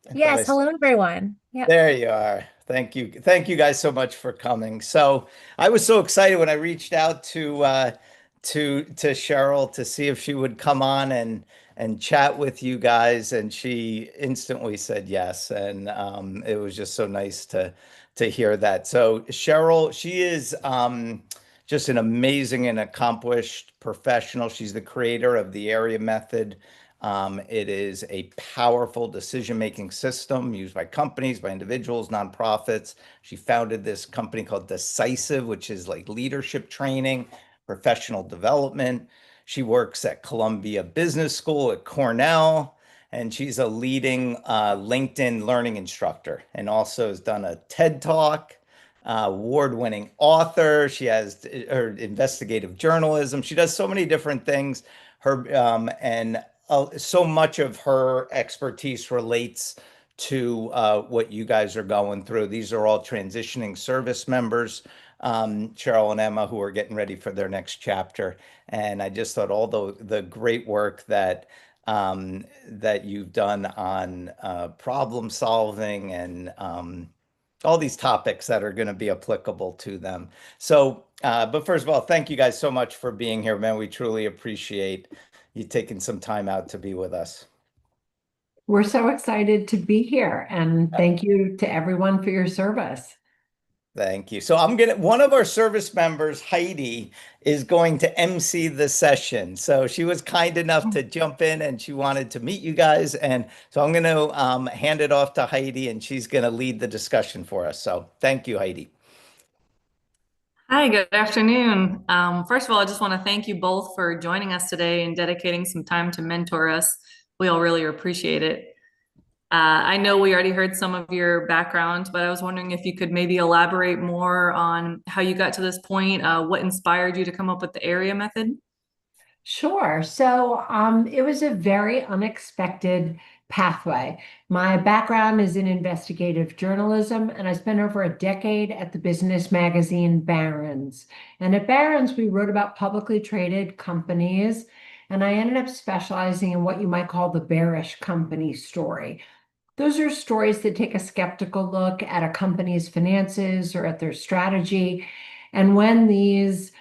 I thought I, Yes, hello everyone. Yep. there you are. Thank you. Thank you guys so much for coming. So I was so excited when I reached out to Cheryl to see if she would come on and chat with you guys, and she instantly said yes. And it was just so nice to hear that. So Cheryl, she is just an amazing and accomplished professional. She's the creator of the area method. It is a powerful decision-making system used by companies, by individuals, nonprofits. She founded this company called Decisive, which is like leadership training, professional development. She works at Columbia Business School at Cornell, and she's a leading LinkedIn learning instructor and also has done a TED Talk. Award-winning author. She has her investigative journalism. She does so many different things. Her and So much of her expertise relates to what you guys are going through. These are all transitioning service members, Cheryl and Emma, who are getting ready for their next chapter. And I just thought all the great work that you've done on problem solving and all these topics that are going to be applicable to them. So, but first of all, thank you guys so much for being here, man. We truly appreciate you taking some time out to be with us. We're so excited to be here, and thank you to everyone for your service. Thank you. So one of our service members, Heidi, is going to MC the session. So she was kind enough to jump in and she wanted to meet you guys. And so I'm going to hand it off to Heidi and she's going to lead the discussion for us. So thank you, Heidi. Hi, good afternoon. First of all, I just want to thank you both for joining us today and dedicating some time to mentor us. We all really appreciate it. I know we already heard some of your background, but I was wondering if you could maybe elaborate more on how you got to this point, what inspired you to come up with the area method? Sure. It was a very unexpected pathway. My background is in investigative journalism, and I spent over a decade at the business magazine Barron's. And at Barron's, we wrote about publicly traded companies, and I ended up specializing in what you might call the bearish company story. Those are stories that take a skeptical look at a company's finances or at their strategy. And when these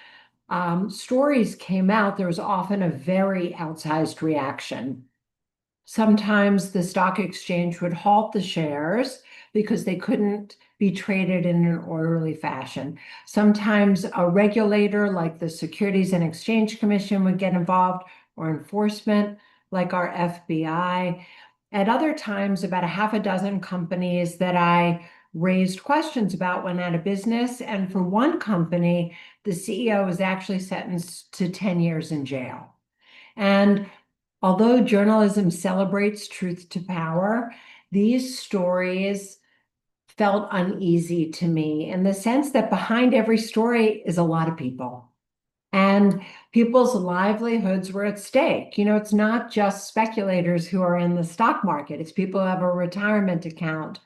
stories came out, there was often a very outsized reaction. Sometimes the stock exchange would halt the shares because they couldn't be traded in an orderly fashion. Sometimes a regulator like the Securities and Exchange Commission would get involved, or enforcement like our FBI. At other times, about a half a dozen companies that I raised questions about went out of business. And for one company, the CEO was actually sentenced to 10 years in jail. And although journalism celebrates truth to power, these stories felt uneasy to me in the sense that behind every story is a lot of people. And people's livelihoods were at stake. It's not just speculators who are in the stock market, it's people who have a retirement account.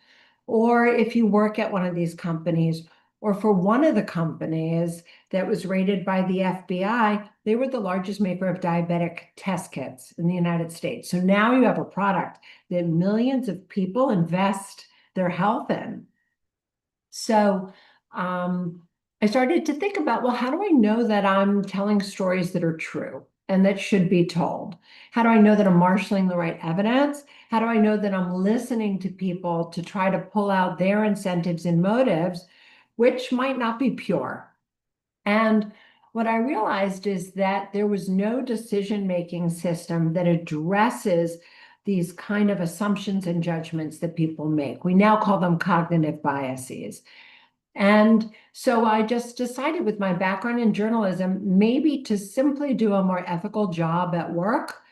Or if you work at one of these companies, or for one of the companies that was rated by the FBI, they were the largest maker of diabetic test kits in the United States. So now you have a product that millions of people invest their health in. So I started to think about, well, how do I know that I'm telling stories that are true and that should be told? How do I know that I'm marshaling the right evidence? How do I know that I'm listening to people to try to pull out their incentives and motives, which might not be pure? And what I realized is that there was no decision-making system that addresses these kind of assumptions and judgments that people make. We now call them cognitive biases. And so I just decided, with my background in journalism, maybe to simply do a more ethical job at work,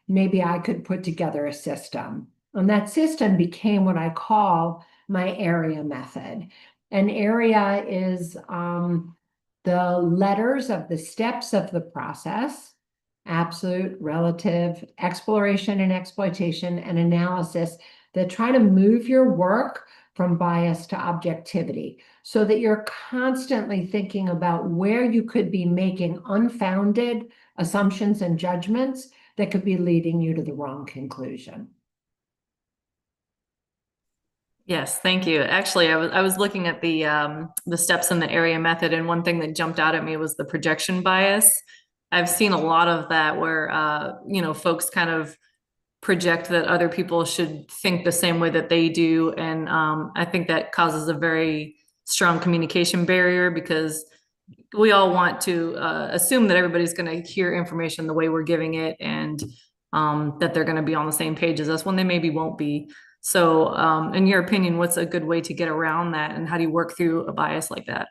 maybe I could put together a system. And that system became what I call my area method. An area is the letters of the steps of the process: absolute, relative, exploration and exploitation, and analysis, that try to move your work from bias to objectivity, so that you're constantly thinking about where you could be making unfounded assumptions and judgments that could be leading you to the wrong conclusion. Yes, thank you. Actually, I was looking at the steps in the area method, and one thing that jumped out at me was the projection bias. I've seen a lot of that where folks kind of project that other people should think the same way that they do, and I think that causes a very strong communication barrier because we all want to assume that everybody's going to hear information the way we're giving it, and that they're going to be on the same page as us when they maybe won't be. So, in your opinion, what's a good way to get around that, and how do you work through a bias like that?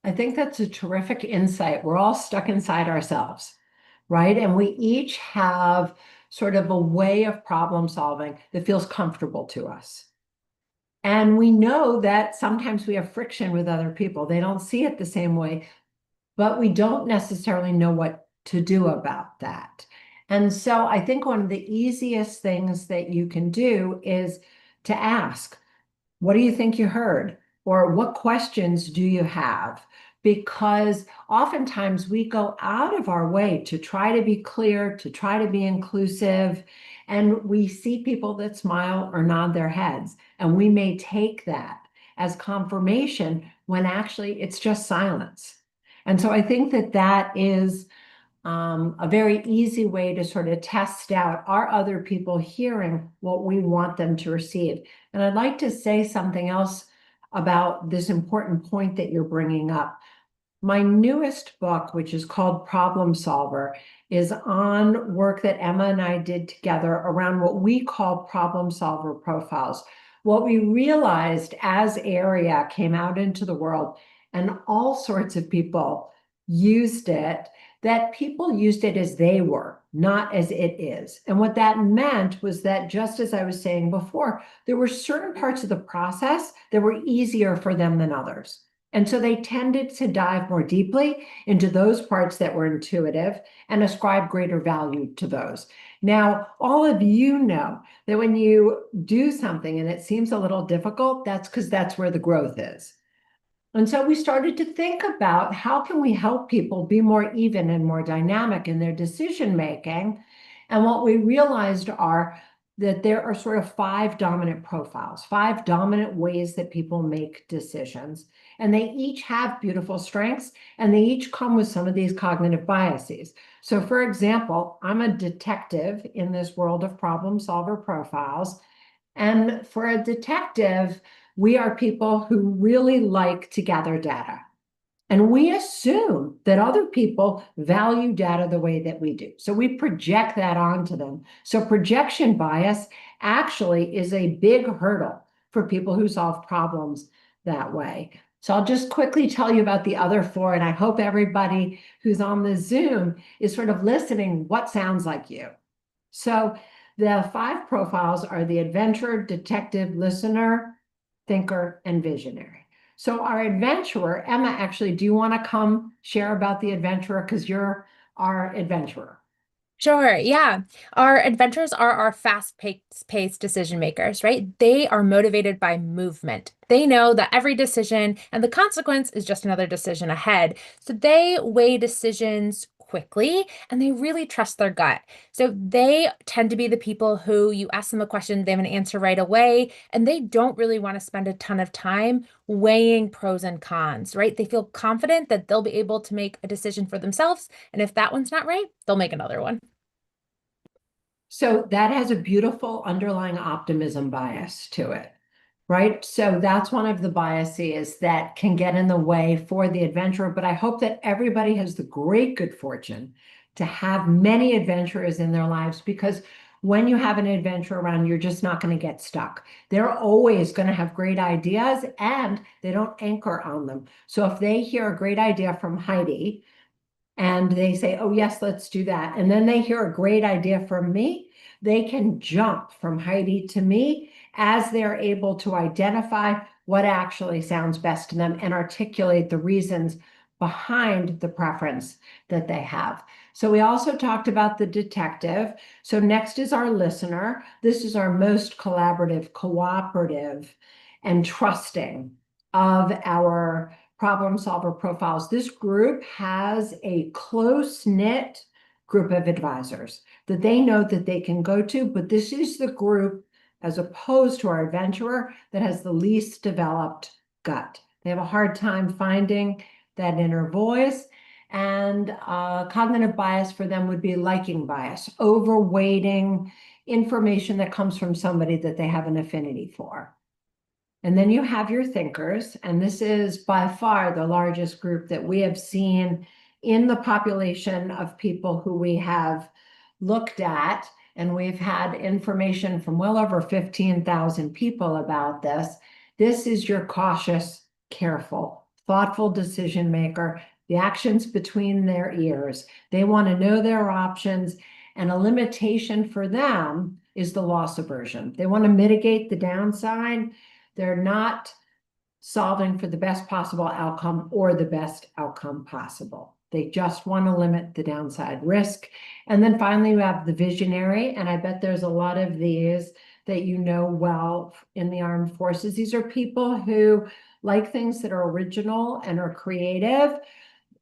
I think that's a terrific insight. We're all stuck inside ourselves, right? And we each have sort of a way of problem solving that feels comfortable to us. And we know that sometimes we have friction with other people. They don't see it the same way, but we don't necessarily know what to do about that. And so I think one of the easiest things that you can do is to ask, what do you think you heard? Or what questions do you have? Because oftentimes we go out of our way to try to be clear, to try to be inclusive, and we see people that smile or nod their heads, and we may take that as confirmation when actually it's just silence. And so I think that that is a very easy way to sort of test out, are other people hearing what we want them to receive? And I'd like to say something else about this important point that you're bringing up. My newest book, which is called Problem Solver, is on work that Emma and I did together around what we call problem solver profiles. What we realized as area came out into the world and all sorts of people used it, that people used it as they were, not as it is. And what that meant was that, just as I was saying before, there were certain parts of the process that were easier for them than others. And so they tended to dive more deeply into those parts that were intuitive and ascribe greater value to those. Now, all of you know that when you do something and it seems a little difficult, that's because that's where the growth is. And so we started to think about, how can we help people be more even and more dynamic in their decision making? And what we realized are that there are sort of 5 dominant profiles, 5 dominant ways that people make decisions. And they each have beautiful strengths, and they each come with some of these cognitive biases. So for example, I'm a detective in this world of problem solver profiles. And for a detective, we are people who really like to gather data. And we assume that other people value data the way that we do. So we project that onto them. So projection bias actually is a big hurdle for people who solve problems that way. So I'll just quickly tell you about the other 4, and I hope everybody who's on the Zoom is sort of listening what sounds like you. So the 5 profiles are the adventurer, detective, listener, thinker, and visionary. So our adventurer, Emma, actually, do you want to come share about the adventurer? Because you're our adventurer. Sure, yeah. Our adventurers are our fast-paced decision makers, right? They are motivated by movement. They know that every decision and the consequence is just another decision ahead. So they weigh decisions quickly and they really trust their gut. So they tend to be the people who you ask them a question, they have an answer right away, and they don't really want to spend a ton of time weighing pros and cons, right? They feel confident that they'll be able to make a decision for themselves. And if that one's not right, they'll make another one. So that has a beautiful underlying optimism bias to it, right? So that's one of the biases that can get in the way for the adventurer. But I hope that everybody has the great good fortune to have many adventurers in their lives, because when you have an adventurer around, you're just not going to get stuck. They're always going to have great ideas and they don't anchor on them. So if they hear a great idea from Heidi, and they say, oh, yes, let's do that, and then they hear a great idea from me, they can jump from Heidi to me as they're able to identify what actually sounds best to them and articulate the reasons behind the preference that they have. So we also talked about the detective. So next is our listener. This is our most collaborative, cooperative, and trusting of our problem solver profiles. This group has a close-knit group of advisors that they know that they can go to, but this is the group as opposed to our adventurer that has the least developed gut. They have a hard time finding that inner voice. And cognitive bias for them would be liking bias, overweighting information that comes from somebody that they have an affinity for. And then you have your thinkers, and this is by far the largest group that we have seen in the population of people who we have looked at. And we've had information from well over 15,000 people about this. This is your cautious, careful, thoughtful decision maker, the actions between their ears. They want to know their options, and a limitation for them is the loss aversion. They want to mitigate the downside. They're not solving for the best possible outcome or the best outcome possible. They just want to limit the downside risk. And then finally, we have the visionary, and I bet there's a lot of these that you know well in the armed forces. These are people who like things that are original and are creative,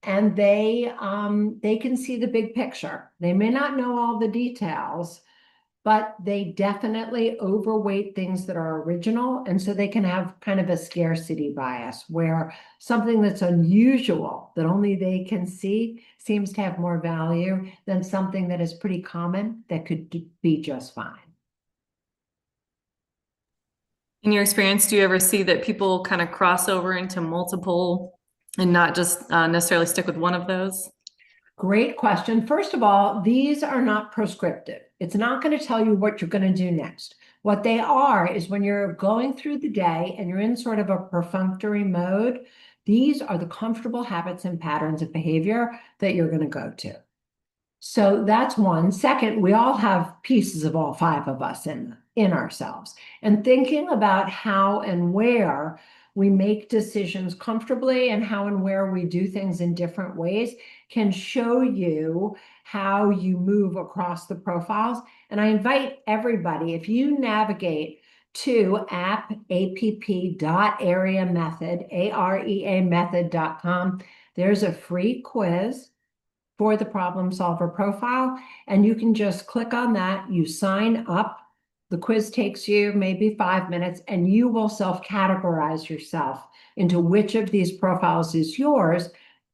and they can see the big picture. They may not know all the details, but they definitely overweight things that are original. And so they can have kind of a scarcity bias where something that's unusual that only they can see seems to have more value than something that is pretty common that could be just fine. In your experience, do you ever see that people kind of cross over into multiple and not just necessarily stick with one of those? Great question. First of all, these are not prescriptive. It's not going to tell you what you're going to do next. What they are is when you're going through the day and you're in sort of a perfunctory mode, these are the comfortable habits and patterns of behavior that you're going to go to. So that's one. Second, we all have pieces of all five of us in ourselves. And thinking about how and where we make decisions comfortably and how and where we do things in different ways can show you how you move across the profiles. And I invite everybody, if you navigate to app.areamethod, areamethod.com, there's a free quiz for the problem solver profile, and you can just click on that, you sign up. The quiz takes you maybe 5 minutes, and you will self-categorize yourself into which of these profiles is yours,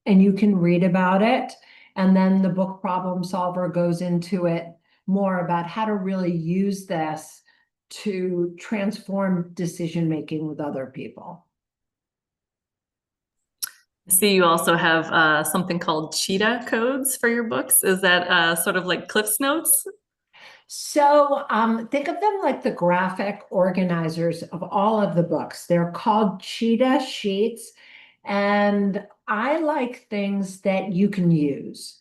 and you can read about it. And then the book Problem Solver goes into it more about how to really use this to transform decision-making with other people. I see you also have something called cheetah codes for your books. Is that sort of like Cliff's Notes? So think of them like the graphic organizers of all of the books. They're called cheetah sheets, and I like things that you can use.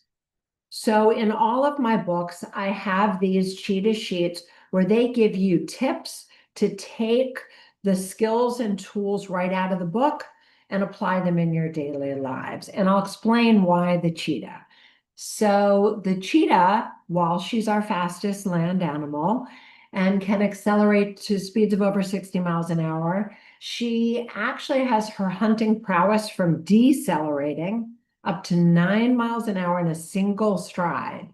So in all of my books, I have these cheetah sheets where they give you tips to take the skills and tools right out of the book and apply them in your daily lives. And I'll explain why the cheetah. So the cheetah, while she's our fastest land animal and can accelerate to speeds of over 60 miles an hour, she actually has her hunting prowess from decelerating up to 9 miles an hour in a single stride.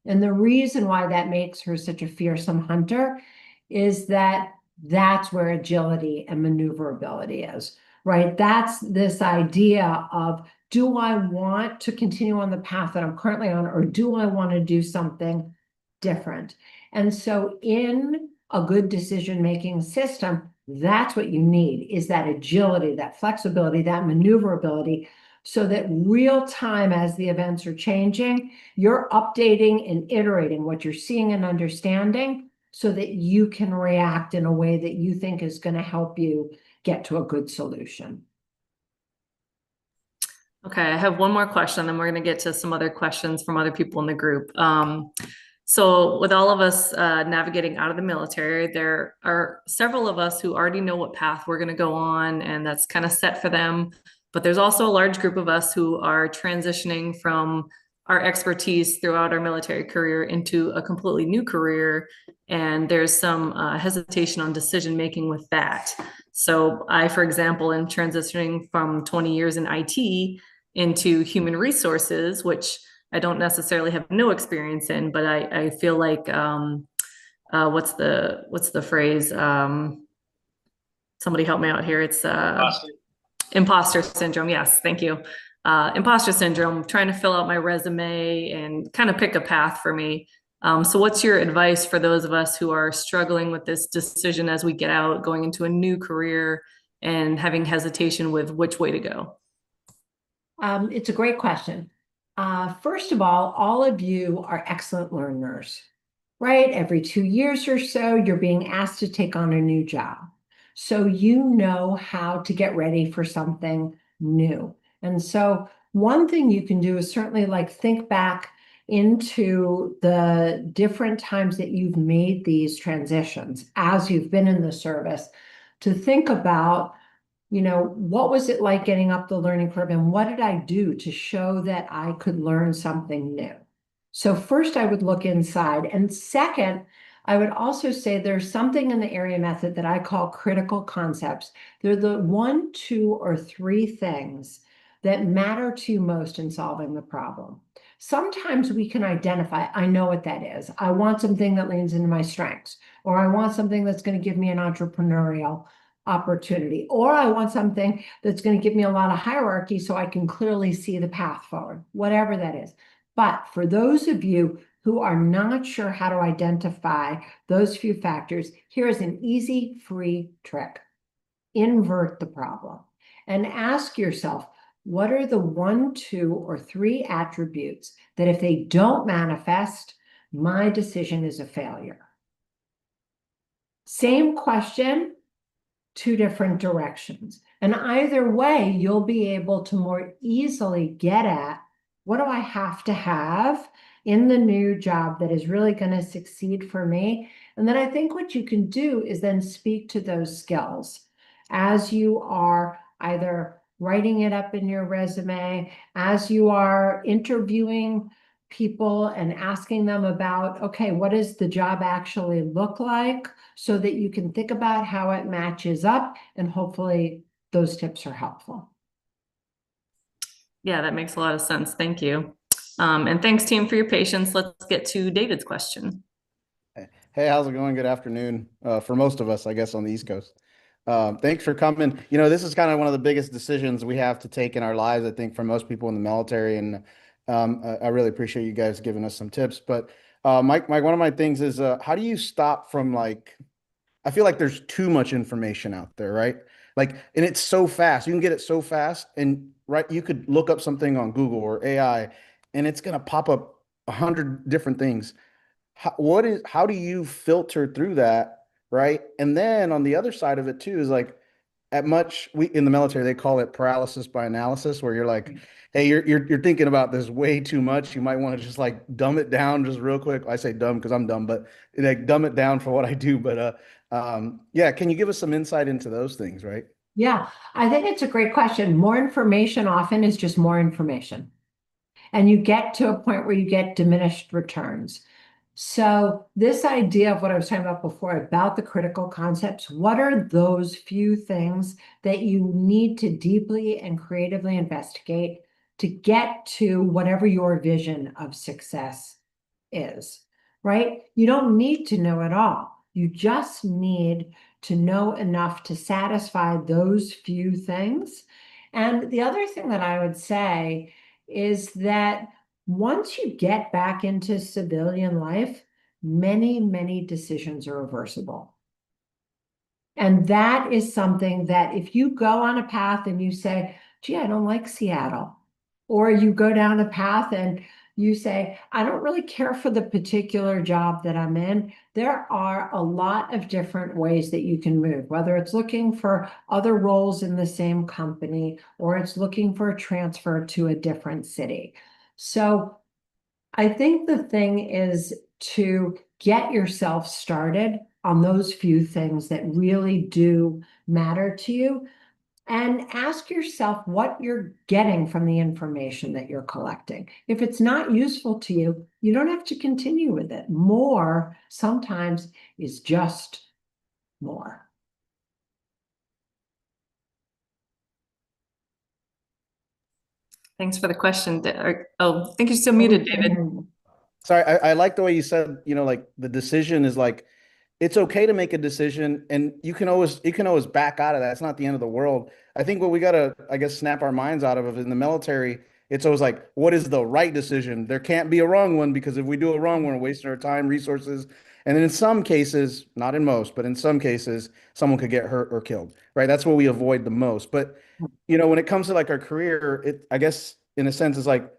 And the reason why that makes her such a fearsome hunter is that that's where agility and maneuverability is, right? That's this idea of, do I want to continue on the path that I'm currently on, or do I want to do something different? And so in a good decision-making system, that's what you need, is that agility, that flexibility, that maneuverability, so that real time as the events are changing, you're updating and iterating what you're seeing and understanding so that you can react in a way that you think is going to help you get to a good solution. Okay, I have one more question, then we're going to get to some other questions from other people in the group. So with all of us navigating out of the military, there are several of us who already know what path we're going to go on, and that's kind of set for them. But there's also a large group of us who are transitioning from our expertise throughout our military career into a completely new career. And there's some hesitation on decision making with that. So I, for example, am transitioning from 20 years in IT into human resources, which I don't necessarily have no experience in, but I feel like what's the phrase? Somebody help me out here. It's imposter syndrome. Yes, thank you. Imposter syndrome, trying to fill out my resume and kind of pick a path for me. So what's your advice for those of us who are struggling with this decision as we get out, going into a new career and having hesitation with which way to go? It's a great question. First of all of you are excellent learners, right? Every 2 years or so, you're being asked to take on a new job. So you know how to get ready for something new. And so one thing you can do is certainly like think back into the different times that you've made these transitions as you've been in the service to think about, what was it like getting up the learning curve and what did I do to show that I could learn something new? So first I would look inside, and second, I would also say there's something in the area method that I call critical concepts. They're the 1, 2, or 3 things that matter to you most in solving the problem. Sometimes we can identify, I know what that is. I want something that leans into my strengths, or I want something that's going to give me an entrepreneurial opportunity, or I want something that's going to give me a lot of hierarchy so I can clearly see the path forward, whatever that is. But for those of you who are not sure how to identify those few factors, here is an easy, free trick. Invert the problem and ask yourself, what are the 1, 2, or 3 attributes that if they don't manifest, my decision is a failure? Same question, 2 different directions. And either way, you'll be able to more easily get at what do I have to have in the new job that is really going to succeed for me? And then I think what you can do is then speak to those skills as you are either writing it up in your resume, as you are interviewing people and asking them about, okay, what does the job actually look like, so that you can think about how it matches up, and hopefully those tips are helpful. Yeah, that makes a lot of sense. Thank you. And thanks, team, for your patience. Let's get to David's question. Hey, how's it going? Good afternoon. For most of us, I guess, on the East Coast. Thanks for coming. This is kind of one of the biggest decisions we have to take in our lives, I think, for most people in the military. And I really appreciate you guys giving us some tips. But Mike, one of my things is how do you stop from I feel like there's too much information out there, right? And it's so fast. You can get it so fast, and you could look up something on Google or AI, and it's gonna pop up 100 different things. How do you filter through that, right? And then on the other side of it too is we in the military they call it paralysis by analysis, where you're like, hey, you're thinking about this way too much. You might want to just dumb it down just real quick. I say dumb because I'm dumb, but dumb it down for what I do. But yeah, can you give us some insight into those things, right? Yeah, I think it's a great question. More information often is just more information. And you get to a point where you get diminished returns. So this idea of what I was talking about before about the critical concepts, what are those few things that you need to deeply and creatively investigate to get to whatever your vision of success is, right? You don't need to know it all. You just need to know enough to satisfy those few things. And the other thing that I would say is that once you get back into civilian life, many, many decisions are reversible. And that is something that if you go on a path and you say, gee, I don't like Seattle, or you go down a path and you say, I don't really care for the particular job that I'm in, there are a lot of different ways that you can move, whether it's looking for other roles in the same company, or it's looking for a transfer to a different city. So I think the thing is to get yourself started on those few things that really do matter to you, and ask yourself what you're getting from the information that you're collecting. If it's not useful to you, you don't have to continue with it. More sometimes is just more. Thanks for the question. Oh, I think you're still muted, David. Sorry, I like the way you said, the decision is it's okay to make a decision, and you can always back out of that. It's not the end of the world. I think what we gotta, I guess, snap our minds out of in the military, it's always like, what is the right decision? There can't be a wrong one, because if we do a wrong one, we're wasting our time, resources, and then in some cases, not in most, but in some cases, someone could get hurt or killed, right? That's what we avoid the most. But when it comes to like our career, I guess in a sense, is like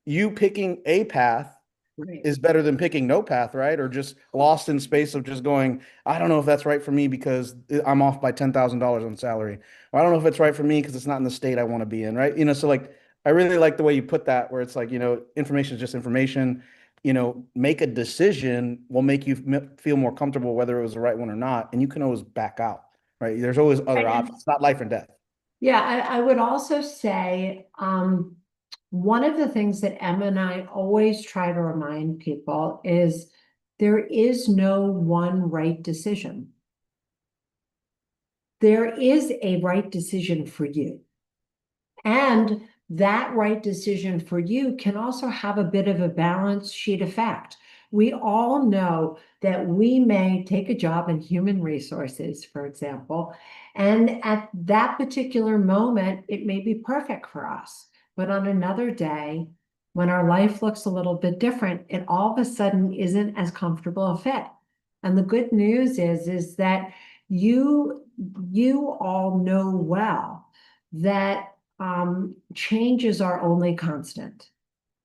you picking a path Right. is better than picking no path, right? Or just lost in space of just going, I don't know if that's right for me because I'm off by $10,000 on salary. Or I don't know if it's right for me because it's not in the state I want to be in, right? So like, I really like the way you put that, where it's like, information is just information. Make a decision will make you feel more comfortable whether it was the right one or not. And you can always back out, right? There's always other options. It's not life and death. Yeah, I would also say, one of the things that Emma and I always try to remind people is there is no one right decision. There is a right decision for you. And that right decision for you can also have a bit of a balance sheet effect. We all know that we may take a job in human resources, for example, and at that particular moment, it may be perfect for us. But on another day, when our life looks a little bit different, it all of a sudden isn't as comfortable a fit. And the good news is that you all know well that changes are only constant.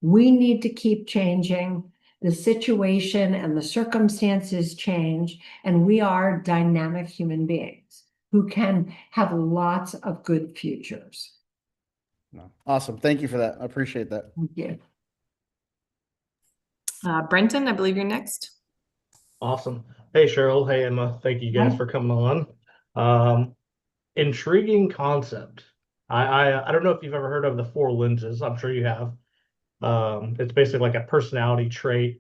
We need to keep changing. The situation and the circumstances change, and we are dynamic human beings who can have lots of good futures. No. Awesome. Thank you for that. I appreciate that. Thank you. Brenton, I believe you're next. Awesome. Hey, Cheryl. Hey, Emma. Thank you guys Hi. for coming on. Intriguing concept. I don't know if you've ever heard of the four lenses. I'm sure you have. It's basically like a personality trait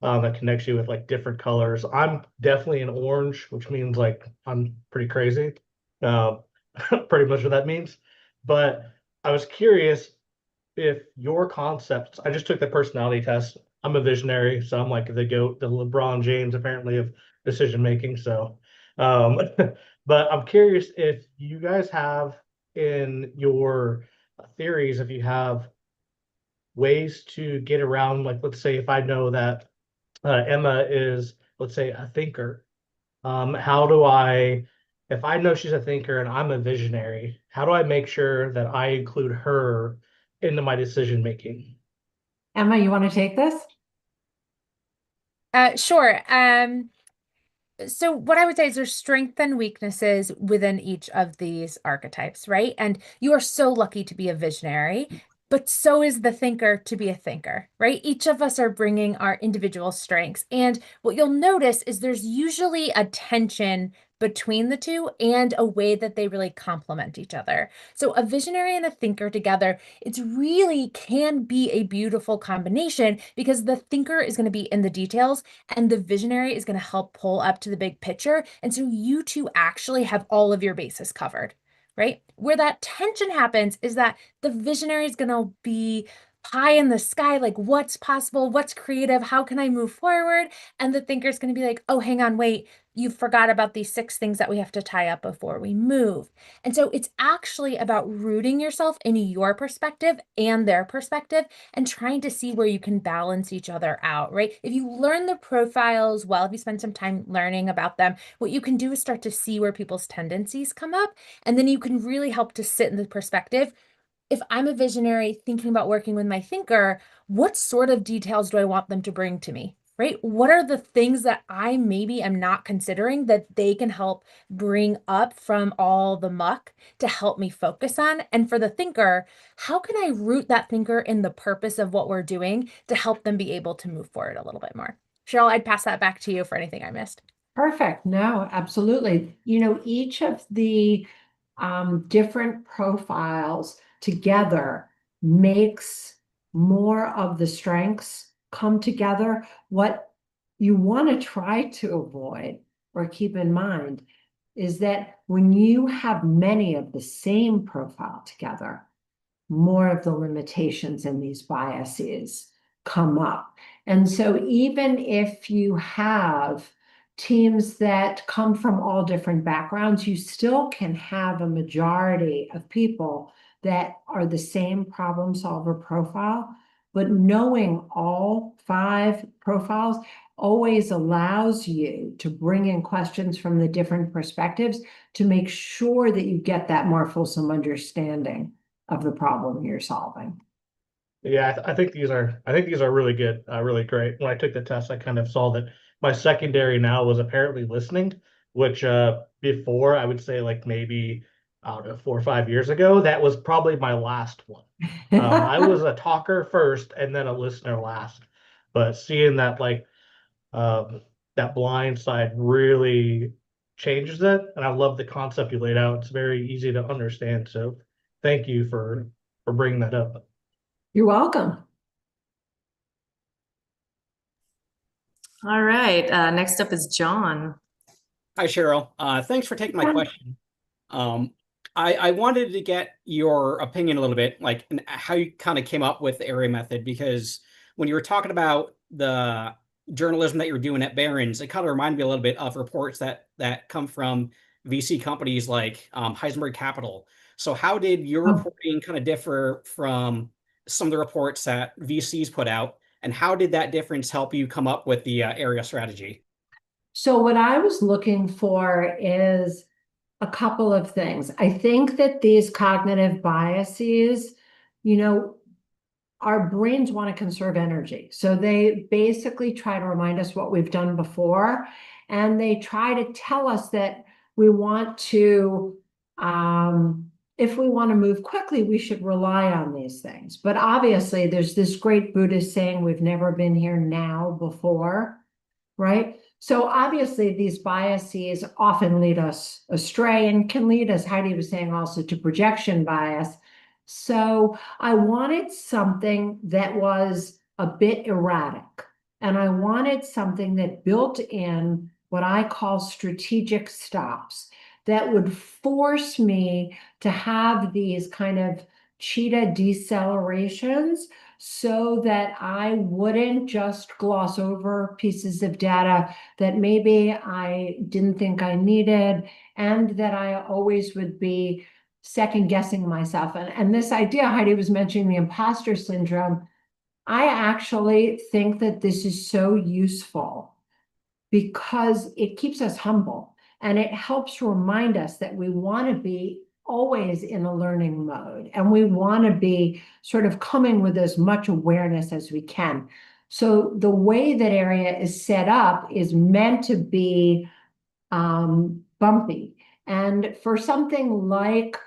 that connects you with like different colors. I'm definitely an orange, which means like I'm pretty crazy. Pretty much what that means. But I was curious if your concepts, I just took the personality test. I'm a visionary, so I'm like the GOAT, the LeBron James apparently of decision making. So, but I'm curious if you guys have in your theories, if you have ways to get around, like, let's say if I know that Emma is, let's say, a thinker, how do I, if I know she's a thinker and I'm a visionary, how do I make sure that I include her into my decision making? Emma, you want to take this? Sure. So what I would say is there's strengths and weaknesses within each of these archetypes, right? And you are so lucky to be a visionary, but so is the thinker to be a thinker, right? Each of us are bringing our individual strengths. And what you'll notice is there's usually a tension between the two and a way that they really complement each other. So a visionary and a thinker together, it's really can be a beautiful combination because the thinker is going to be in the details and the visionary is going to help pull up to the big picture. And so you two actually have all of your bases covered, right? Where that tension happens is that the visionary is going to be pie in the sky, like what's possible, what's creative, how can I move forward? And the thinker is going to be like, oh, hang on, wait, you forgot about these 6 things that we have to tie up before we move. And so it's actually about rooting yourself in your perspective and their perspective and trying to see where you can balance each other out, right? If you learn the profiles well, if you spend some time learning about them, what you can do is start to see where people's tendencies come up. And then you can really help to sit in the perspective. If I'm a visionary thinking about working with my thinker, what sort of details do I want them to bring to me? Right? What are the things that I maybe am not considering that they can help bring up from all the muck to help me focus on? And for the thinker, how can I root that thinker in the purpose of what we're doing to help them be able to move forward a little bit more? Cheryl, I'd pass that back to you for anything I missed. Perfect. No, absolutely. Each of the different profiles together makes more of the strengths come together. What you want to try to avoid or keep in mind is that when you have many of the same profile together, more of the limitations and these biases come up. And so even if you have teams that come from all different backgrounds, you still can have a majority of people that are the same problem solver profile, but knowing all 5 profiles always allows you to bring in questions from the different perspectives to make sure that you get that more fulsome understanding of the problem you're solving. Yeah, I think these are really good, really great. When I took the test, I kind of saw that my secondary now was apparently listening, which before I would say like maybe I don't know 4 or 5 years ago, that was probably my last one. I was a talker first and then a listener last. But seeing that like that blind side really changes it, and I love the concept you laid out. It's very easy to understand. So thank you for bringing that up. You're welcome. All right. Next up is John. Hi, Cheryl. Thanks for taking my Hi. question. I wanted to get your opinion a little bit, like how you kind of came up with the area method, because when you were talking about the journalism that you're doing at Barron's, it kind of reminded me a little bit of reports that come from VC companies like Heisenberg Capital. So how did your reporting kind of differ from some of the reports that VCs put out, and how did that difference help you come up with the area strategy? So what I was looking for is a couple of things. I think that these cognitive biases, our brains want to conserve energy. So they basically try to remind us what we've done before. And they try to tell us that we want to, if we want to move quickly, we should rely on these things. But obviously, there's this great Buddhist saying, we've never been here now before, right? So obviously, these biases often lead us astray and can lead us, Heidi was saying also, to projection bias. So I wanted something that was a bit erratic, and I wanted something that built in what I call strategic stops that would force me to have these kind of cheetah decelerations so that I wouldn't just gloss over pieces of data that maybe I didn't think I needed, and that I always would be second guessing myself. And this idea, Heidi was mentioning the imposter syndrome. I actually think that this is so useful because it keeps us humble and it helps remind us that we want to be always in a learning mode, and we want to be sort of coming with as much awareness as we can. So the way that area is set up is meant to be bumpy. And for something like,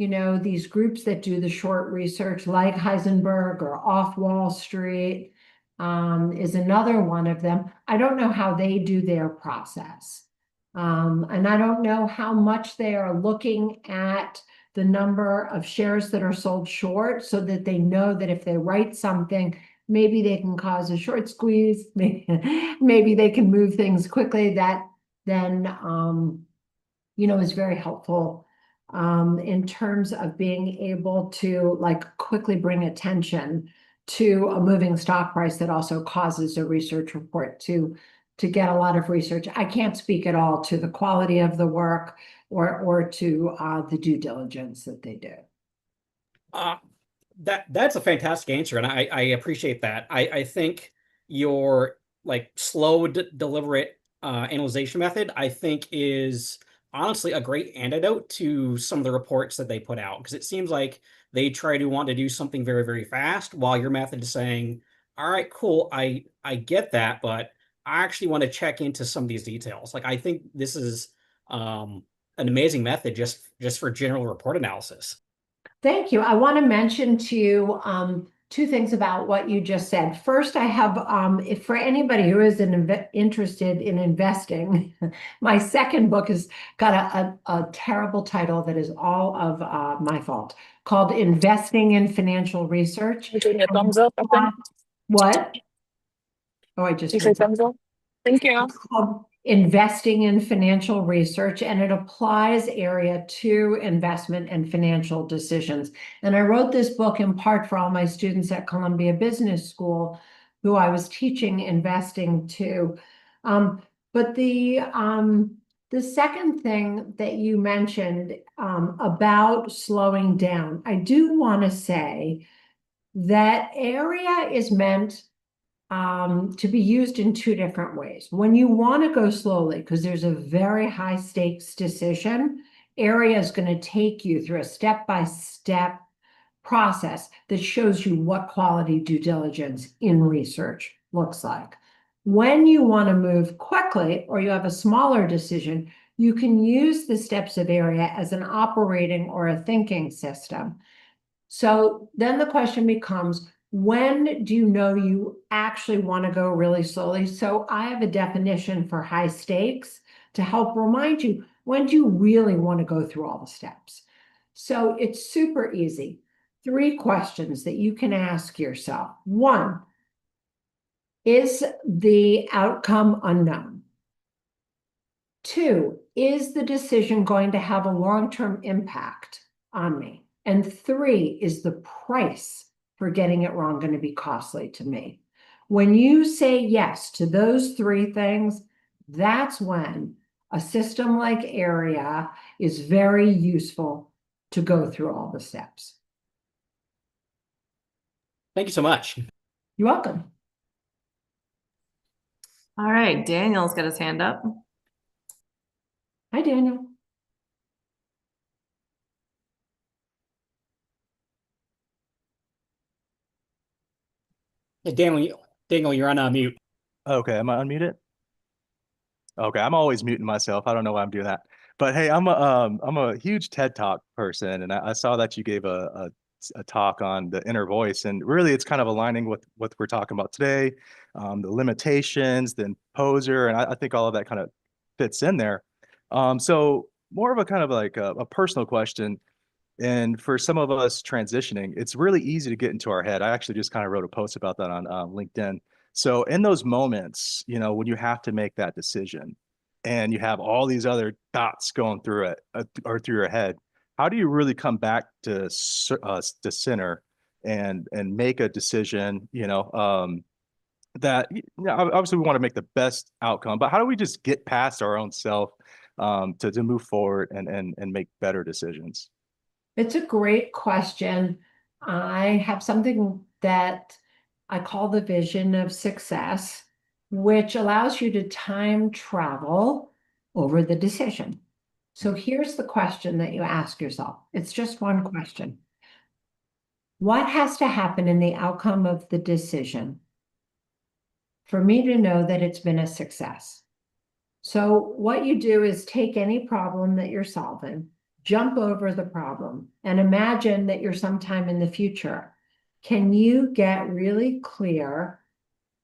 these groups that do the short research, like Heisenberg or Off Wall Street, is another one of them. I don't know how they do their process. And I don't know how much they are looking at the number of shares that are sold short so that they know that if they write something, maybe they can cause a short squeeze, maybe they can move things quickly. That then, is very helpful in terms of being able to quickly bring attention to a moving stock price that also causes a research report to get a lot of research. I can't speak at all to the quality of the work or to the due diligence that they do. That's a fantastic answer, and I appreciate that. I think your slow, deliberate analyzation method, I think, is honestly a great antidote to some of the reports that they put out, because it seems like they try to want to do something very, very fast, while your method is saying, all right, cool, I get that, but I actually want to check into some of these details. I think this is an amazing method just for general report analysis. Thank you. I want to mention to you 2 things about what you just said. First, I have, if for anybody who is interested in investing, my second book has got a terrible title that is all of my fault, called Investing in Financial Research. You gave me a thumbs up, I think. What? Oh, I just You say thumbs up? Thank you. It's called Investing in Financial Research, and it applies area to investment and financial decisions. And I wrote this book in part for all my students at Columbia Business School, who I was teaching investing to. But the second thing that you mentioned about slowing down, I do want to say that area is meant to be used in two different ways. When you want to go slowly, because there's a very high stakes decision, area is going to take you through a step-by-step process that shows you what quality due diligence in research looks like. When you want to move quickly or you have a smaller decision, you can use the steps of area as an operating or a thinking system. So then the question becomes, when do you know you actually want to go really slowly? So I have a definition for high stakes to help remind you, when do you really want to go through all the steps? So it's super easy. 3 questions that you can ask yourself. 1, is the outcome unknown? 2, is the decision going to have a long-term impact on me? And 3, is the price for getting it wrong going to be costly to me? When you say yes to those 3 things, that's when a system like area is very useful to go through all the steps. Thank you so much. You're welcome. All right, Daniel's got his hand up. Hi, Daniel. Yeah, Daniel, you're on mute. Okay, am I unmuted? Okay, I'm always muting myself. I don't know why I'm doing that. But hey, I'm a huge TED Talk person, and I saw that you gave a talk on the inner voice, and really it's kind of aligning with what we're talking about today, the limitations, the imposer, and I think all of that kind of fits in there. So more of a kind of like a personal question. And for some of us transitioning, it's really easy to get into our head. I actually just kind of wrote a post about that on LinkedIn. So in those moments, when you have to make that decision and you have all these other thoughts going through it or through your head, how do you really come back to center and make a decision, that obviously we want to make the best outcome, but how do we just get past our own self to move forward and make better decisions? It's a great question. I have something that I call the vision of success, which allows you to time travel over the decision. So here's the question that you ask yourself. It's just one question. What has to happen in the outcome of the decision for me to know that it's been a success? So what you do is take any problem that you're solving, jump over the problem, and imagine that you're sometime in the future. Can you get really clear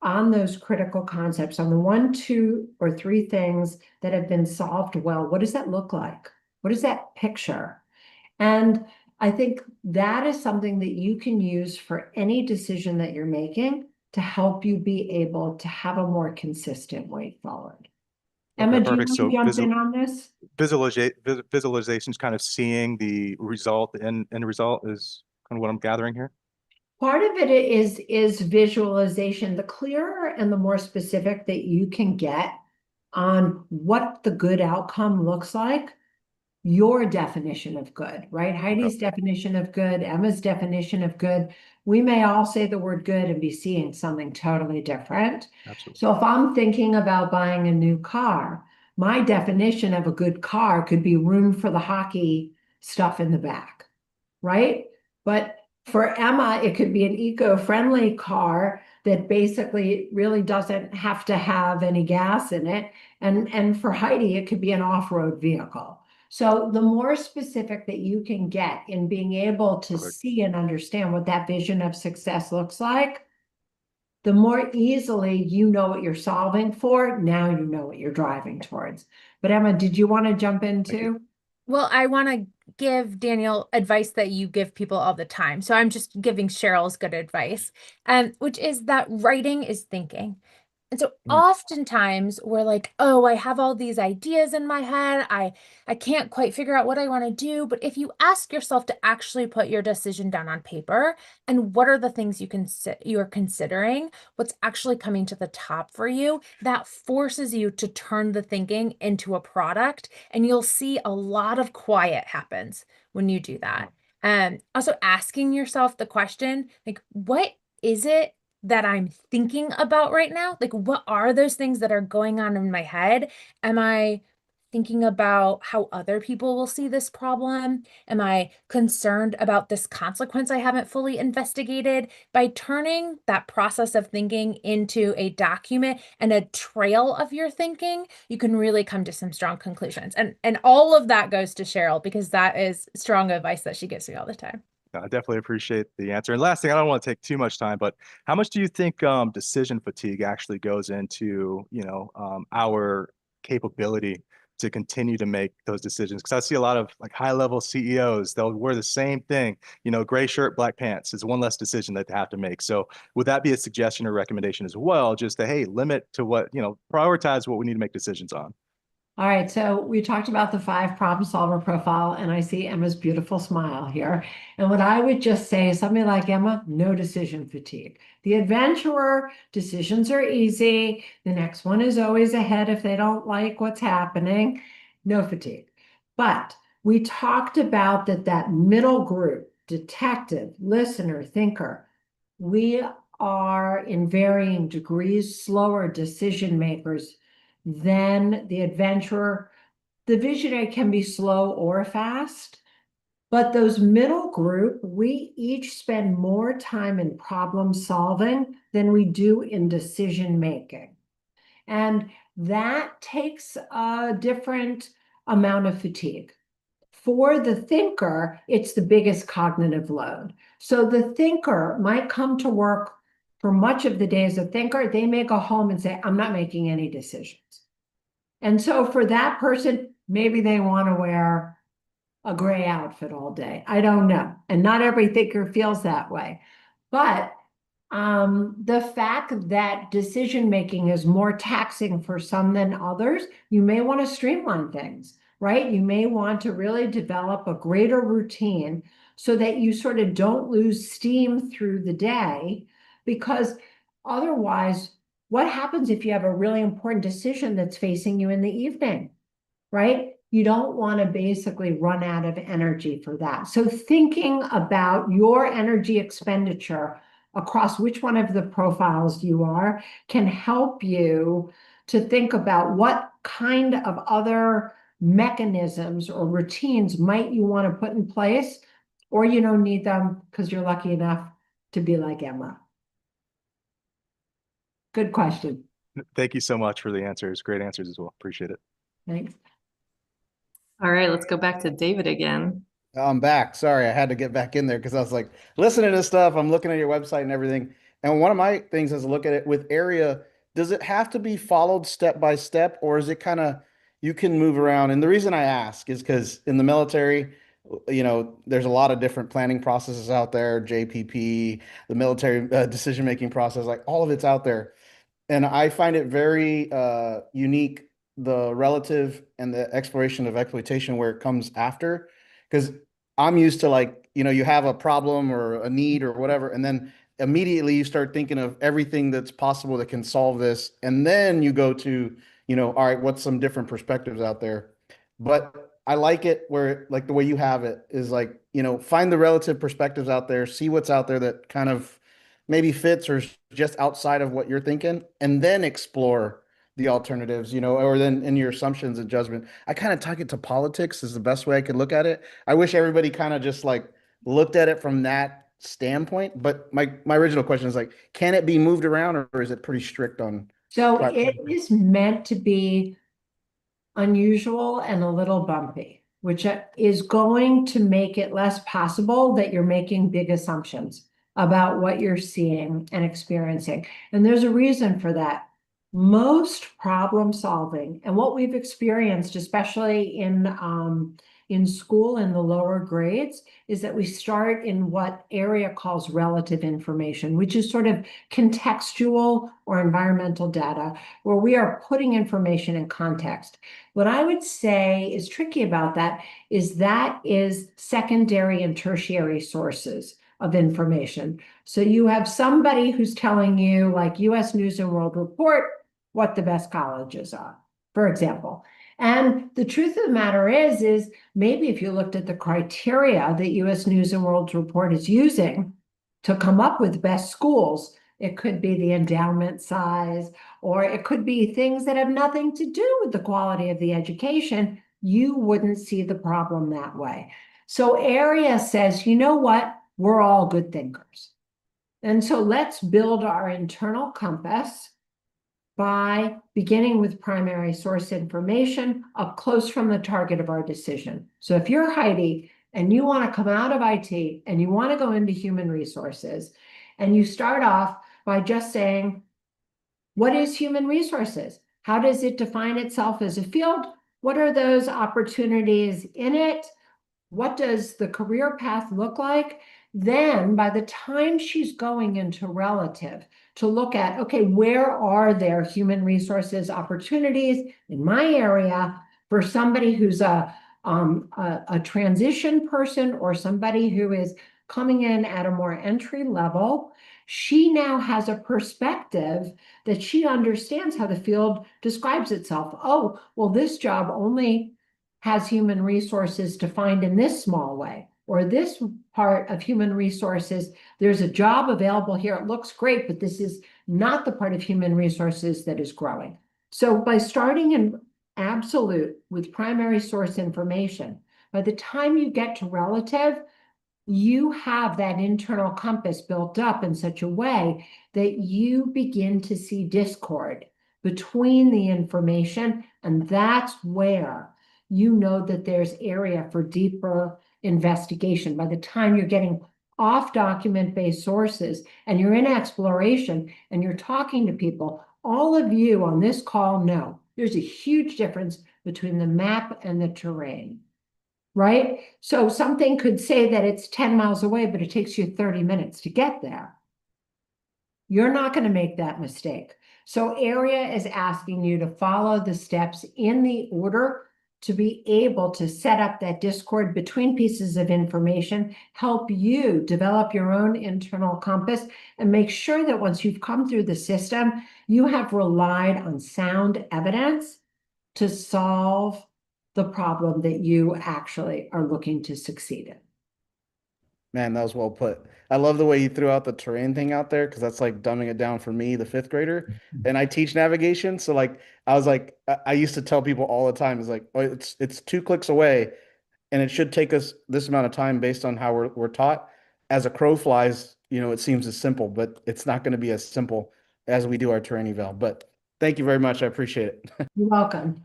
on those critical concepts, on the 1, 2, or 3 things that have been solved well? What does that look like? What is that picture? And I think that is something that you can use for any decision that you're making to help you be able to have a more consistent way forward. Emma, Okay, do you perfect. want to So jump in on this? visualization's kind of seeing the result, the end result is kind of what I'm gathering here. Part of it is visualization. The clearer and the more specific that you can get on what the good outcome looks like, your definition of good, right? Heidi's definition of good, Emma's definition of good. We may all say the word good and be seeing something totally different. Absolutely. So if I'm thinking about buying a new car, my definition of a good car could be room for the hockey stuff in the back, right? But for Emma, it could be an eco-friendly car that basically really doesn't have to have any gas in it. And for Heidi, it could be an off-road vehicle. So the more specific that you can get in being able to see and understand what that vision of success looks like, the more easily you know what you're solving for. Now you know what you're driving towards. But Emma, did you want to jump in too? Well, I want to give Daniel advice that you give people all the time. So I'm just giving Cheryl's good advice, which is that writing is thinking. And so oftentimes we're like, oh, I have all these ideas in my head. I can't quite figure out what I want to do. But if you ask yourself to actually put your decision down on paper and what are the things you are considering, what's actually coming to the top for you, that forces you to turn the thinking into a product. And you'll see a lot of quiet happens when you do that. Also asking yourself the question, like, what is it that I'm thinking about right now? Like, what are those things that are going on in my head? Am I thinking about how other people will see this problem? Am I concerned about this consequence I haven't fully investigated? By turning that process of thinking into a document and a trail of your thinking, you can really come to some strong conclusions. And all of that goes to Cheryl because that is strong advice that she gives me all the time. I definitely appreciate the answer. And last thing, I don't want to take too much time, but how much do you think decision fatigue actually goes into, our capability to continue to make those decisions? Because I see a lot of like high-level CEOs, they'll wear the same thing, gray shirt, black pants is one less decision that they have to make. So would that be a suggestion or recommendation as well? Just to, hey, limit to what, prioritize what we need to make decisions on. All right, so we talked about the 5 problem solver profile, and I see Emma's beautiful smile here. And what I would just say is something like, Emma, no decision fatigue. The adventurer, decisions are easy. The next one is always ahead if they don't like what's happening. No fatigue. But we talked about that middle group, detective, listener, thinker, we are in varying degrees slower decision makers than the adventurer. The visionary can be slow or fast, but those middle group, we each spend more time in problem solving than we do in decision making. And that takes a different amount of fatigue. For the thinker, it's the biggest cognitive load. So the thinker might come to work for much of the day as a thinker. They may go home and say, I'm not making any decisions. And so for that person, maybe they want to wear a gray outfit all day. I don't know. And not every thinker feels that way. But the fact that decision making is more taxing for some than others, you may want to streamline things, right? You may want to really develop a greater routine so that you sort of don't lose steam through the day, because otherwise, what happens if you have a really important decision that's facing you in the evening, right? You don't want to basically run out of energy for that. So thinking about your energy expenditure across which one of the profiles you are can help you to think about what kind of other mechanisms or routines might you want to put in place, or you don't need them because you're lucky enough to be like Emma. Good question. Thank you so much for the answers. Great answers as well. Appreciate it. Thanks. All right, let's go back to David again. I'm back. Sorry, I had to get back in there because I was like listening to stuff. I'm looking at your website and everything. And one of my things is look at it with area. Does it have to be followed step by step, or is it kind of you can move around? And the reason I ask is because in the military, there's a lot of different planning processes out there, JPP, the military decision-making process, like all of it's out there. And I find it very unique, the relative and the exploration of exploitation where it comes after. Because I'm used to like, you have a problem or a need or whatever, and then immediately you start thinking of everything that's possible that can solve this. And then you go to, all right, what's some different perspectives out there? But I like it where like the way you have it is like, find the relative perspectives out there, see what's out there that kind of maybe fits or is just outside of what you're thinking, and then explore the alternatives, or then in your assumptions and judgment. I kind of tuck it to politics is the best way I could look at it. I wish everybody kind of just like looked at it from that standpoint. But my original question is like, can it be moved around, or is it pretty strict on? So it is meant to be unusual and a little bumpy, which is going to make it less possible that you're making big assumptions about what you're seeing and experiencing. And there's a reason for that. most problem solving and what we've experienced, especially in school in the lower grades, is that we start in what area calls relative information, which is sort of contextual or environmental data, where we are putting information in context. What I would say is tricky about that is secondary and tertiary sources of information. So you have somebody who's telling you, like US News and World Report, what the best colleges are, for example. And the truth of the matter is maybe if you looked at the criteria that US News and World Report is using to come up with best schools, it could be the endowment size, or it could be things that have nothing to do with the quality of the education. You wouldn't see the problem that way. So area says, you know what? We're all good thinkers. And so let's build our internal compass by beginning with primary source information up close from the target of our decision. So if you're Heidi and you want to come out of IT and you want to go into human resources, and you start off by just saying, what is human resources? How does it define itself as a field? What are those opportunities in it? What does the career path look like? Then by the time she's going into relative to look at, okay, where are there human resources opportunities in my area for somebody who's a transition person or somebody who is coming in at a more entry level, she now has a perspective that she understands how the field describes itself. Oh, well, this job only has human resources defined in this small way, or this part of human resources, there's a job available here. It looks great, but this is not the part of human resources that is growing. So by starting in absolute with primary source information, by the time you get to relative, you have that internal compass built up in such a way that you begin to see discord between the information, and that's where you know that there's area for deeper investigation. By the time you're getting off document-based sources and you're in exploration and you're talking to people, all of you on this call know there's a huge difference between the map and the terrain, right? So something could say that it's 10 miles away, but it takes you 30 minutes to get there. You're not going to make that mistake. So area is asking you to follow the steps in the order to be able to set up that discord between pieces of information, help you develop your own internal compass, and make sure that once you've come through the system, you have relied on sound evidence to solve the problem that you actually are looking to succeed in. Man, that was well put. I love the way you threw out the terrain thing out there because that's like dumbing it down for me, the fifth grader. And I teach navigation. So like I was like, I used to tell people all the time, is like, oh, it's 2 clicks away and it should take us this amount of time based on how we're taught. As a crow flies, it seems as simple, but it's not going to be as simple as we do our terrain eval. But thank you very much. I appreciate it. You're welcome.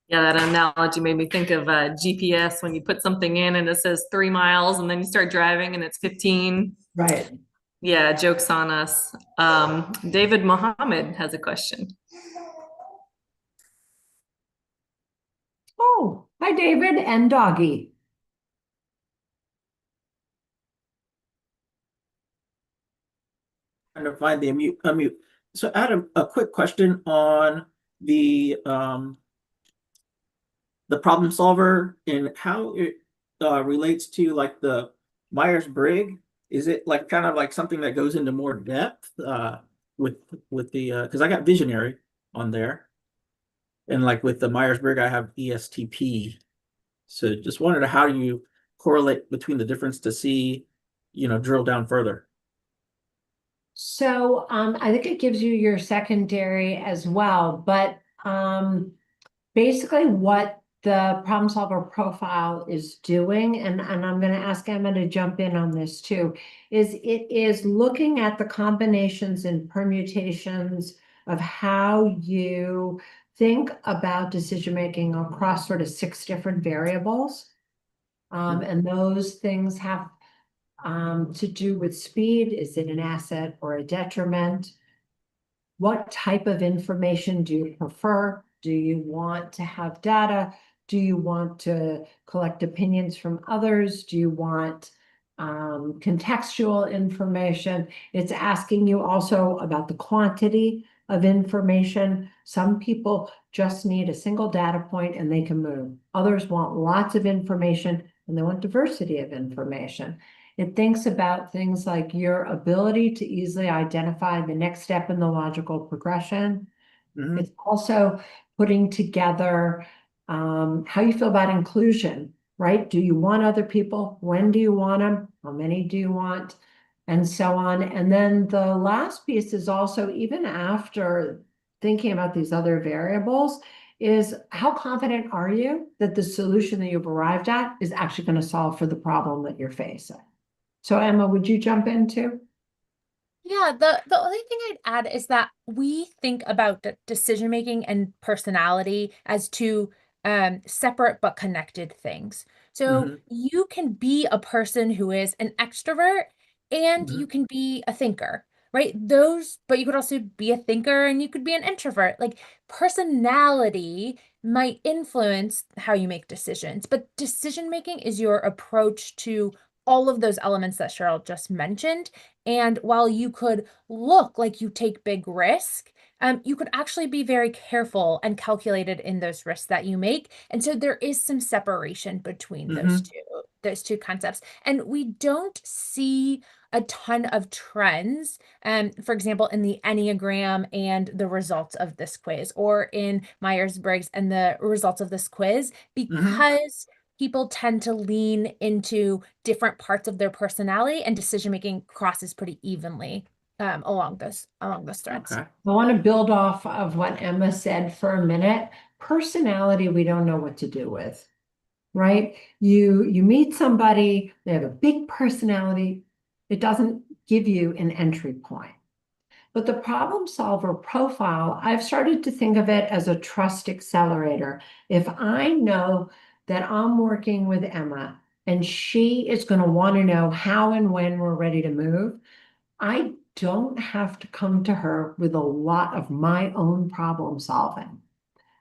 Yeah, that analogy made me think of GPS when you put something in and it says 3 miles and then you start driving and it's 15. Right. Yeah, joke's on us. David Mohammed has a question. Oh, hi, David and Doggy. Trying to find the unmute. So Adam, a quick question on the problem solver and how it relates to like the Myers-Briggs. Is it like kind of like something that goes into more depth with the because I got visionary on there, and like with the Myers-Briggs I have ESTP. So just wondered how do you correlate between the difference to see, drill down further. So I think it gives you your secondary as well, but basically what the problem solver profile is doing, and I'm going to ask Emma to jump in on this too, is it is looking at the combinations and permutations of how you think about decision making across sort of 6 different variables. And those things have to do with speed. Is it an asset or a detriment? What type of information do you prefer? Do you want to have data? Do you want to collect opinions from others? Do you want contextual information? It's asking you also about the quantity of information. Some people just need a single data point and they can move. Others want lots of information and they want diversity of information. It thinks about things like your ability to easily identify the next step in the logical progression. It's also putting together how you feel about inclusion, right? Do you want other people? When do you want them? How many do you want? And so on. And then the last piece is also, even after thinking about these other variables, is how confident are you that the solution that you've arrived at is actually going to solve for the problem that you're facing? So Emma, would you jump into? Yeah, the only thing I'd add is that we think about decision making and personality as two separate but connected things. So you can be a person who is an extrovert and you can be a thinker, right? But you could also be a thinker and you could be an introvert. Like personality might influence how you make decisions, but decision making is your approach to all of those elements that Cheryl just mentioned. And while you could look like you take big risk, you could actually be very careful and calculated in those risks that you make. And so there is some separation between those two concepts. And we don't see a ton of trends, for example, in the Enneagram and the results of this quiz, or in Myers-Briggs and the results of this quiz, because people tend to lean into different parts of their personality, and decision making crosses pretty evenly along those threads. I want to build off of what Emma said for a minute. Personality, we don't know what to do with, right? You meet somebody, they have a big personality. It doesn't give you an entry point. But the problem solver profile, I've started to think of it as a trust accelerator. If I know that I'm working with Emma and she is going to want to know how and when we're ready to move, I don't have to come to her with a lot of my own problem solving.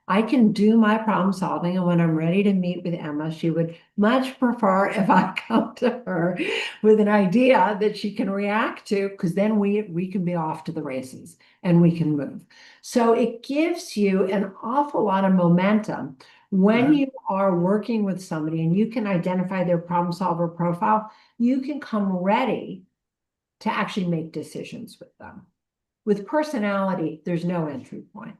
I can do my problem solving, and when I'm ready to meet with Emma, she would much prefer if I come to her with an idea that she can react to, because then we can be off to the races and we can move. So it gives you an awful lot of momentum when you are working with somebody and you can identify their problem solver profile. You can come ready to actually make decisions with them. With personality, there's no entry point.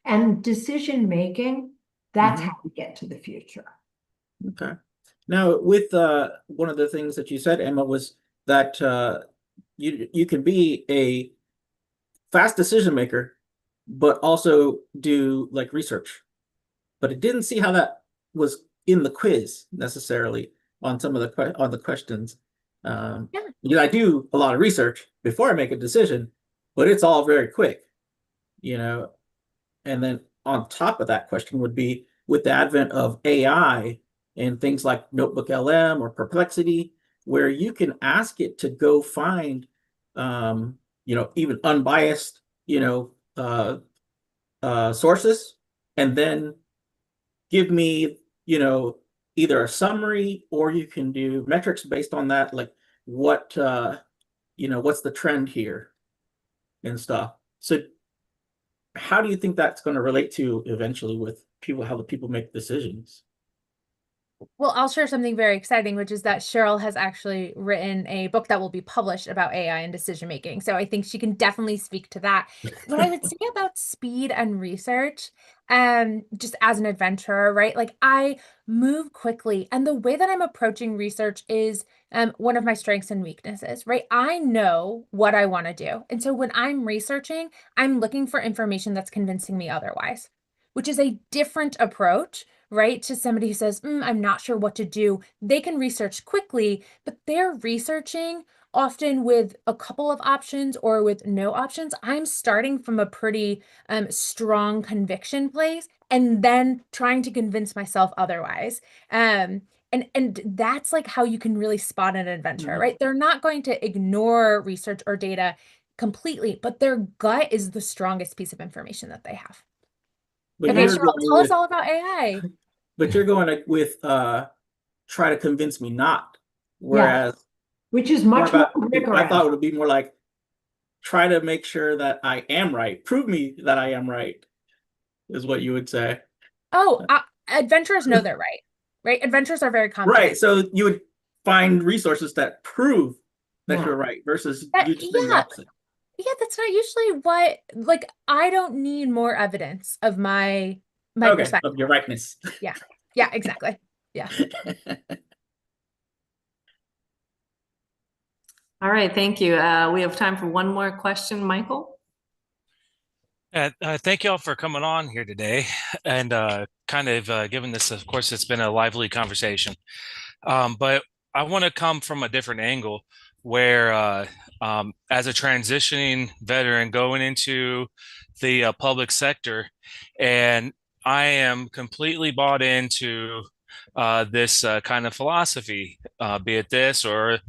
And decision making, that's how we get to the future. Okay. Now, with one of the things that you said, Emma, was that you can be a fast decision maker, but also do like research. But it didn't see how that was in the quiz necessarily on some of the questions. Because I do a lot of research before I make a decision, but it's all very quick, you know. And then on top of that question would be, with the advent of AI and things like Notebook LM or Perplexity, where you can ask it to go find, even unbiased, sources, and then give me, either a summary, or you can do metrics based on that, like what's the trend here and stuff. So how do you think that's going to relate to eventually with people, how the people make decisions? Well, I'll share something very exciting, which is that Cheryl has actually written a book that will be published about AI and decision making. So I think she can definitely speak to that. What I would say about speed and research, just as an adventurer, right? Like I move quickly, and the way that I'm approaching research is one of my strengths and weaknesses, right? I know what I want to do. And so when I'm researching, I'm looking for information that's convincing me otherwise, which is a different approach, right? To somebody who says, I'm not sure what to do. They can research quickly, but they're researching often with a couple of options or with no options. I'm starting from a pretty strong conviction place and then trying to convince myself otherwise. And that's like how you can really spot an adventure, right? They're not going to ignore research or data. completely, but their gut is the strongest piece of information that they have. But Okay, you're Cheryl, going tell us with, all about AI. but you're going with try to convince me not. Whereas which is more much more about, I rigorous. thought it would be more like try to make sure that I am right. Prove me that I am right, is what you would say. Oh, adventurers know they're right? Adventurers are very confident. Right. So you would find resources that prove that Yeah. you're right versus That- you just saying the yeah. opposite. Yeah, that's not usually what, like, I don't need more evidence of my Okay, perspective. of your rightness. Yeah, exactly. Yeah. All right, thank you. We have time for one more question, Michael. Thank you all for coming on here today and kind of giving this, of course, it's been a lively conversation. But I want to come from a different angle where as a transitioning veteran going into the public sector, and I am completely bought into this kind of philosophy, be it this or,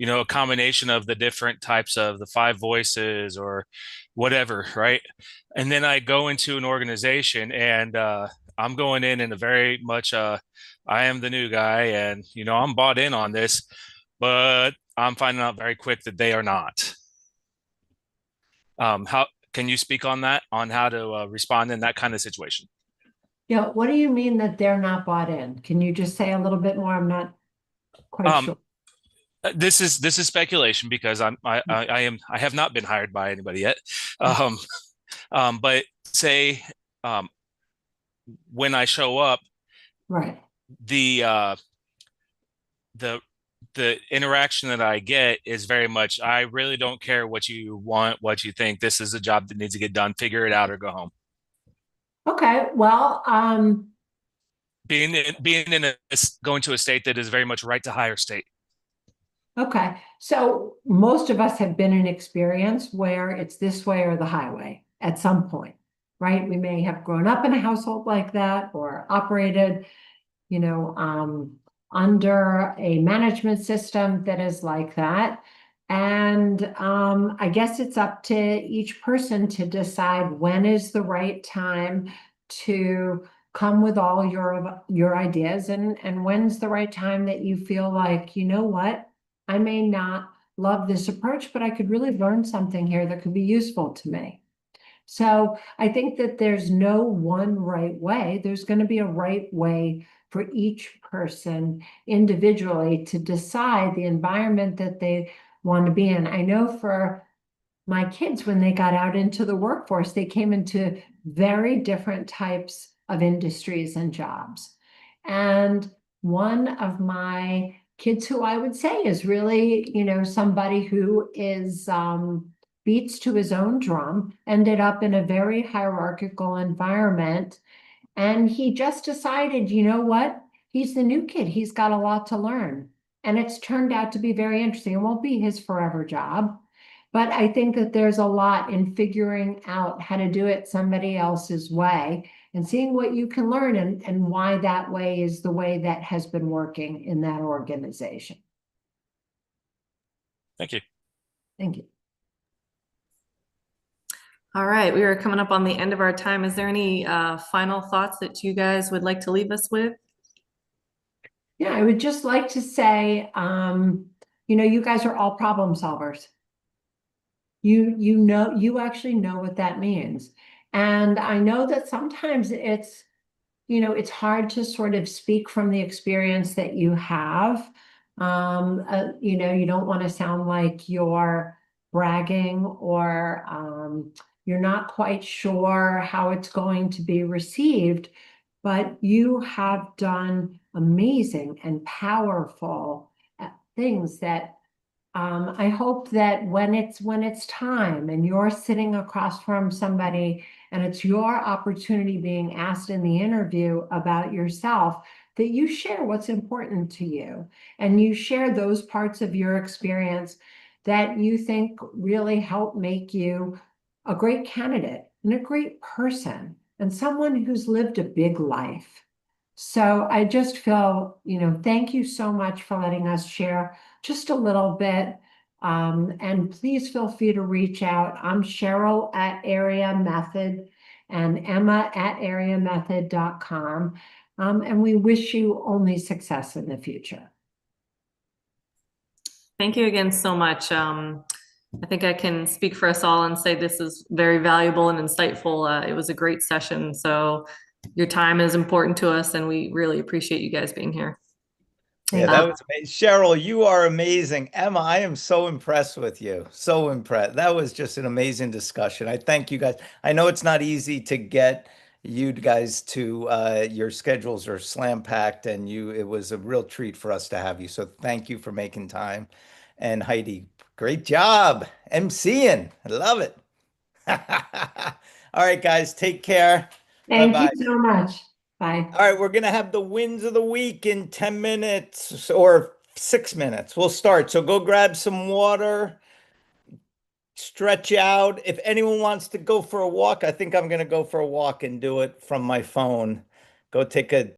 a combination of the different types of the five voices or whatever, right? And then I go into an organization and I'm going in a very much I am the new guy and I'm bought in on this, but I'm finding out very quick that they are not. How can you speak on that, on how to respond in that kind of situation? Yeah, what do you mean that they're not bought in? Can you just say a little bit more? I'm not quite sure. This is speculation because I have not been hired by anybody yet. But say when I show up, Right. the interaction that I get is very much, I really don't care what you want, what you think. This is a job that needs to get done. Figure it out or go home. Okay. Well, going to a state that is very much right to hire state. okay. So most of us have been in experience where it's this way or the highway at some point, right? We may have grown up in a household like that or operated, under a management system that is like that. And I guess it's up to each person to decide when is the right time to come with all your ideas and when's the right time that you feel like, you know what, I may not love this approach, but I could really learn something here that could be useful to me. So I think that there's no one right way. There's going to be a right way for each person individually to decide the environment that they want to be in. I know for my kids, when they got out into the workforce, they came into very different types of industries and jobs. And one of my kids who I would say is really, somebody who is beats to his own drum, ended up in a very hierarchical environment. And he just decided, you know what? He's the new kid. He's got a lot to learn. And it's turned out to be very interesting. It won't be his forever job. But I think that there's a lot in figuring out how to do it somebody else's way and seeing what you can learn and why that way is the way that has been working in that organization. Thank you. Thank you. All right, we are coming up on the end of our time. Is there any final thoughts that you guys would like to leave us with? Yeah, I would just like to say, you guys are all problem solvers. You actually know what that means. And I know that sometimes it's hard to sort of speak from the experience that you have. You don't want to sound like you're bragging or you're not quite sure how it's going to be received, but you have done amazing and powerful things that I hope that when it's time and you're sitting across from somebody and it's your opportunity being asked in the interview about yourself, that you share what's important to you and you share those parts of your experience that you think really help make you a great candidate and a great person and someone who's lived a big life. So I just feel, thank you so much for letting us share just a little bit And please feel free to reach out. I'm Cheryl at Area Method and Emma at areamethod.com. And we wish you only success in the future. Thank you again so much. I think I can speak for us all and say this is very valuable and insightful. It was a great session. So your time is important to us, and we really appreciate you guys being here. Yeah, that was amazing. Cheryl, you are amazing. Emma, I am so impressed with you. So impressed. That was just an amazing discussion. I thank you guys. I know it's not easy to get you guys to your schedules are slam packed, and it was a real treat for us to have you. So thank you for making time. And Heidi, great job emceeing. I love it. All right, guys, take care. Thank Bye-bye. you so much. Bye. All right, we're going to have the wins of the week in 10 minutes or 6 minutes. We'll start. So go grab some water, stretch out. If anyone wants to go for a walk, I think I'm going to go for a walk and do it from my phone. Go take a